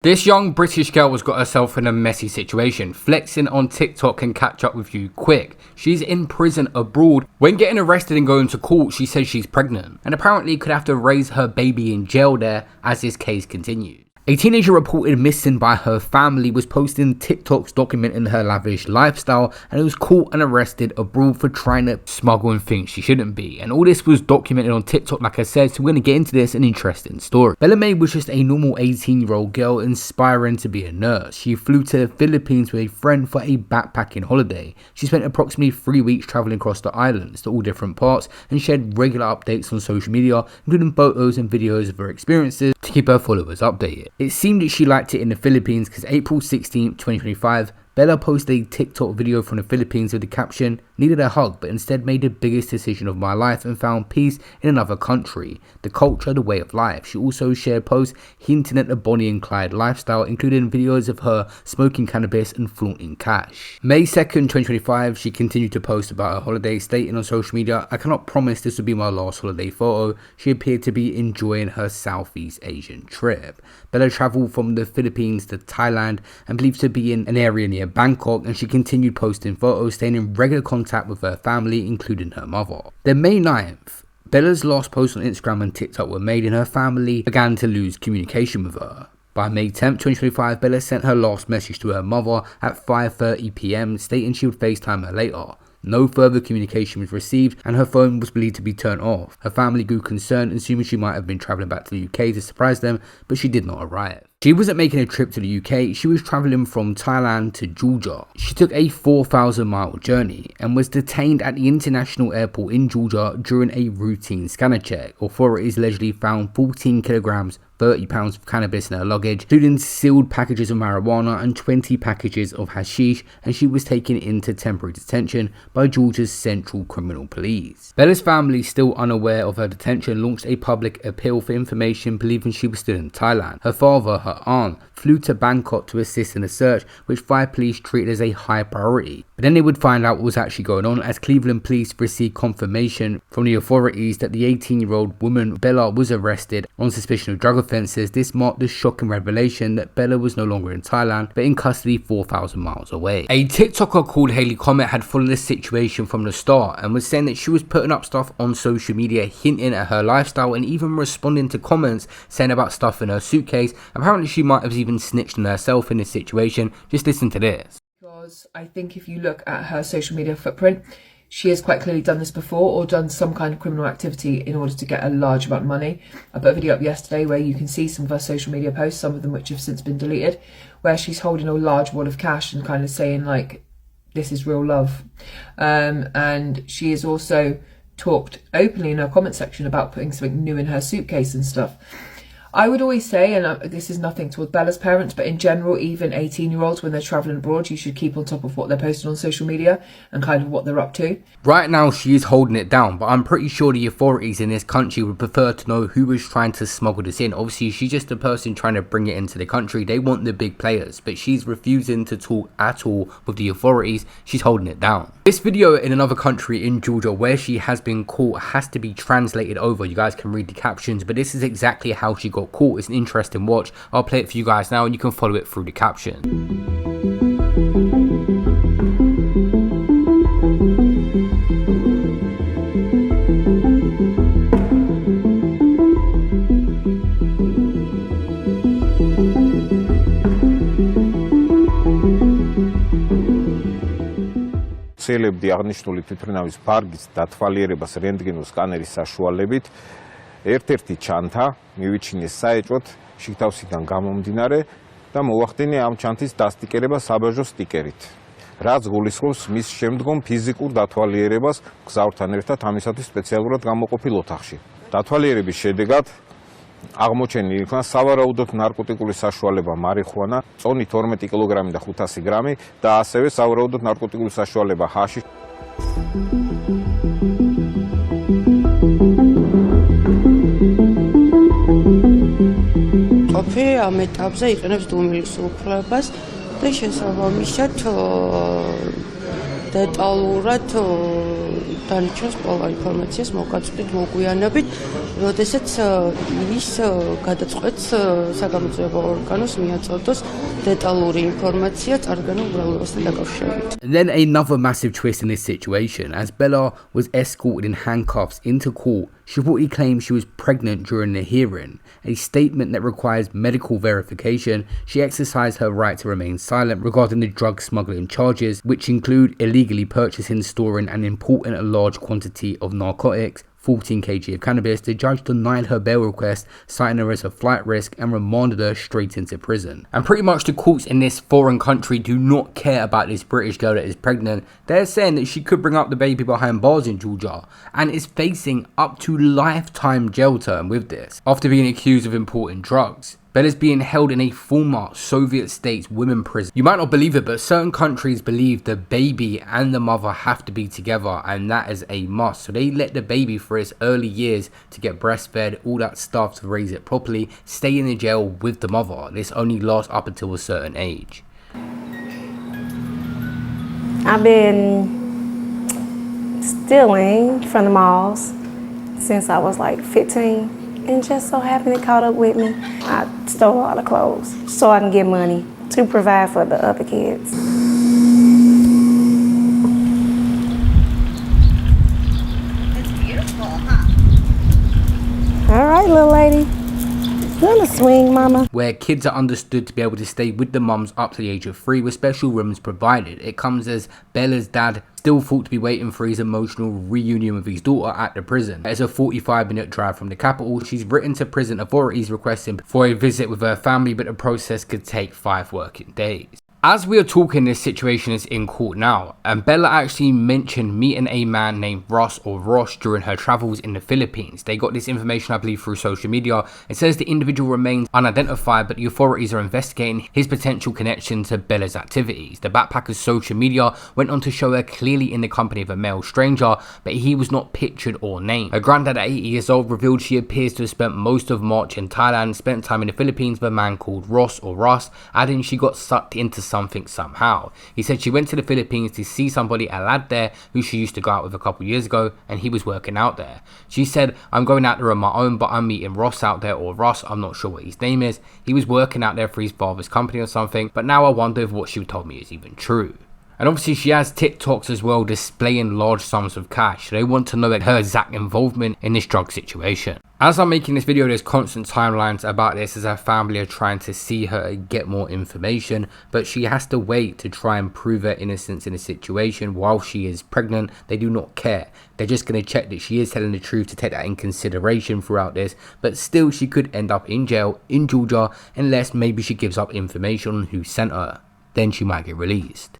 This young British girl has got herself in a messy situation. Flexing on TikTok can catch up with you quick. She's in prison abroad. When getting arrested and going to court, she says she's pregnant and apparently could have to raise her baby in jail there as this case continues. A teenager reported missing by her family was posting TikToks documenting her lavish lifestyle and was caught and arrested abroad for trying to smuggle in things she shouldn't be. And all this was documented on TikTok, like I said, so we're going to get into this, an interesting story. Bella May was just a normal 18-year-old girl inspiring to be a nurse. She flew to the Philippines with a friend for a backpacking holiday. She spent approximately 3 weeks traveling across the islands to all different parts and shared regular updates on social media, including photos and videos of her experiences to keep her followers updated. It seemed that she liked it in the Philippines because April 16, 2025, Bella posted a TikTok video from the Philippines with the caption, "Needed a hug but instead made the biggest decision of my life and found peace in another country. The culture, the way of life." She also shared posts hinting at the Bonnie and Clyde lifestyle, including videos of her smoking cannabis and flaunting cash. May 2nd, 2025, she continued to post about her holiday, stating on social media, "I cannot promise this will be my last holiday photo." She appeared to be enjoying her Southeast Asian trip. Bella travelled from the Philippines to Thailand and believed to be in an area near Bangkok, and she continued posting photos, staying in regular contact with her family, including her mother. Then May 9th, Bella's last posts on Instagram and TikTok were made and her family began to lose communication with her. By May 10th, 2025, Bella sent her last message to her mother at 5:30 p.m, stating she would FaceTime her later. No further communication was received and her phone was believed to be turned off. Her family grew concerned, assuming she might have been travelling back to the UK to surprise them, but she did not arrive. She wasn't making a trip to the UK, she was travelling from Thailand to Georgia. She took a 4,000-mile journey and was detained at the international airport in Georgia during a routine scanner check. Authorities allegedly found 14 kilograms, 30 pounds of cannabis in her luggage, including sealed packages of marijuana and 20 packages of hashish, and she was taken into temporary detention by Georgia's Central Criminal Police. Bella's family, still unaware of her detention, launched a public appeal for information, believing she was still in Thailand. Her father, her aunt, flew to Bangkok to assist in the search, which Thai police treated as a high priority. But then they would find out what was actually going on, as Cleveland police received confirmation from the authorities that the 18-year-old woman Bella was arrested on suspicion of drug offences. This marked the shocking revelation that Bella was no longer in Thailand, but in custody 4,000 miles away. A TikToker called Haley Comet had followed this situation from the start and was saying that she was putting up stuff on social media hinting at her lifestyle and even responding to comments saying about stuff in her suitcase. Apparently she might have even snitched on herself in this situation. Just listen to this. Because I think if you look at her social media footprint, she has quite clearly done this before or done some kind of criminal activity in order to get a large amount of money. I put a video up yesterday where you can see some of her social media posts, some of them which have since been deleted, where she's holding a large wad of cash and kind of saying like, this is real love. And she has also talked openly in her comment section about putting something new in her suitcase and stuff. I would always say, and this is nothing towards Bella's parents, but in general, even 18-year-olds, when they're travelling abroad, you should keep on top of what they're posting on social media and kind of what they're up to. Right now, she is holding it down, but I'm pretty sure the authorities in this country would prefer to know who was trying to smuggle this in. Obviously, she's just a person trying to bring it into the country. They want the big players, but she's refusing to talk at all with the authorities. She's holding it down. This video in another country in Georgia where she has been caught has to be translated over. You guys can read the captions, but this is exactly how she got caught. It's an interesting watch. I'll play it for you guys now and you can follow it through the caption. ცელებდი აღნიშნული თვითმფრინავის ფარგის დათვალიერებას რენტგენულ სკანერის საშუალებით ერთ-ერთი ჩანთა მივიჩინეს საეჭვოდ შიგთავსიდან გამომდინარე და მოახდინე ამ ჩანთის დასტიკერება საბაჟო სტიკერით, რაც გულისხმობს მის შემდგომ ფიზიკურ დათვალიერებას გზავრთან ერთად ამისათვის სპეციალურად გამოყოფილ ოთახში. დათვალიერების შედეგად აღმოჩენილი იქნა სავარაუდოდ ნარკოტიკული საშუალება მარიხუანა, წონით 12 კილოგრამი და 500 გრამი და ასევე სავარაუდოდ ნარკოტიკული საშუალება ჰაში. ყოფილი ამ ეტაპზე იყენებს დუმილის უფლებას და შესაბამისად დეტალურად დანარჩენს ყველა ინფორმაციას მოგაწვდით მოგვიანებით, როდესაც ის გადაწყვეტს საგამოძიებო ორგანოს მიაწოდოს დეტალური ინფორმაცია წარდგენილ უბრალობასთან დაკავშირებით. Then another massive twist in this situation, as Bella was escorted in handcuffs into court. She reportedly claimed she was pregnant during the hearing, a statement that requires medical verification. She exercised her right to remain silent regarding the drug smuggling charges, which include illegally purchasing, storing and importing a large quantity of narcotics, 14 kg of cannabis. The judge denied her bail request, citing her as a flight risk, and remanded her straight into prison. And pretty much the courts in this foreign country do not care about this British girl that is pregnant. They're saying that she could bring up the baby behind bars in Georgia and is facing up to lifetime jail term with this, after being accused of importing drugs. Bella's being held in a former Soviet states women prison. You might not believe it, but certain countries believe the baby and the mother have to be together, and that is a must. So they let the baby for its early years to get breastfed, all that stuff to raise it properly, stay in the jail with the mother. This only lasts up until a certain age. I've been stealing from the malls since I was like 15. And just so happened it caught up with me. I stole a lot of clothes so I can get money to provide for the other kids. It's beautiful, huh? All right, little lady. You wanna swing, mama? Where kids are understood to be able to stay with the mums up to the age of 3 with special rooms provided. It comes as Bella's dad still thought to be waiting for his emotional reunion with his daughter at the prison. It's a 45-minute drive from the capital. She's written to prison authorities requesting for a visit with her family, but the process could take 5 working days. As we are talking, this situation is in court now, and Bella actually mentioned meeting a man named Ross during her travels in the Philippines. They got this information, I believe, through social media. It says the individual remains unidentified, but the authorities are investigating his potential connection to Bella's activities. The backpacker's social media went on to show her clearly in the company of a male stranger, but he was not pictured or named. Her granddad at 80 years old revealed she appears to have spent most of March in Thailand, spent time in the Philippines with a man called Ross, adding she got sucked into something somehow. He said she went to the Philippines to see somebody, a lad there who she used to go out with a couple years ago, and he was working out there. She said, I'm going out there on my own, but I'm meeting Ross out there, or Ross, I'm not sure what his name is. He was working out there for his father's company or something, but now I wonder if what she told me is even true. And obviously she has TikToks as well displaying large sums of cash. They want to know her exact involvement in this drug situation. As I'm making this video, there's constant timelines about this as her family are trying to see her and get more information, but she has to wait to try and prove her innocence in a situation while she is pregnant. They do not care. They're just going to check that she is telling the truth to take that in consideration throughout this, but still she could end up in jail in Georgia unless maybe she gives up information on who sent her. Then she might get released.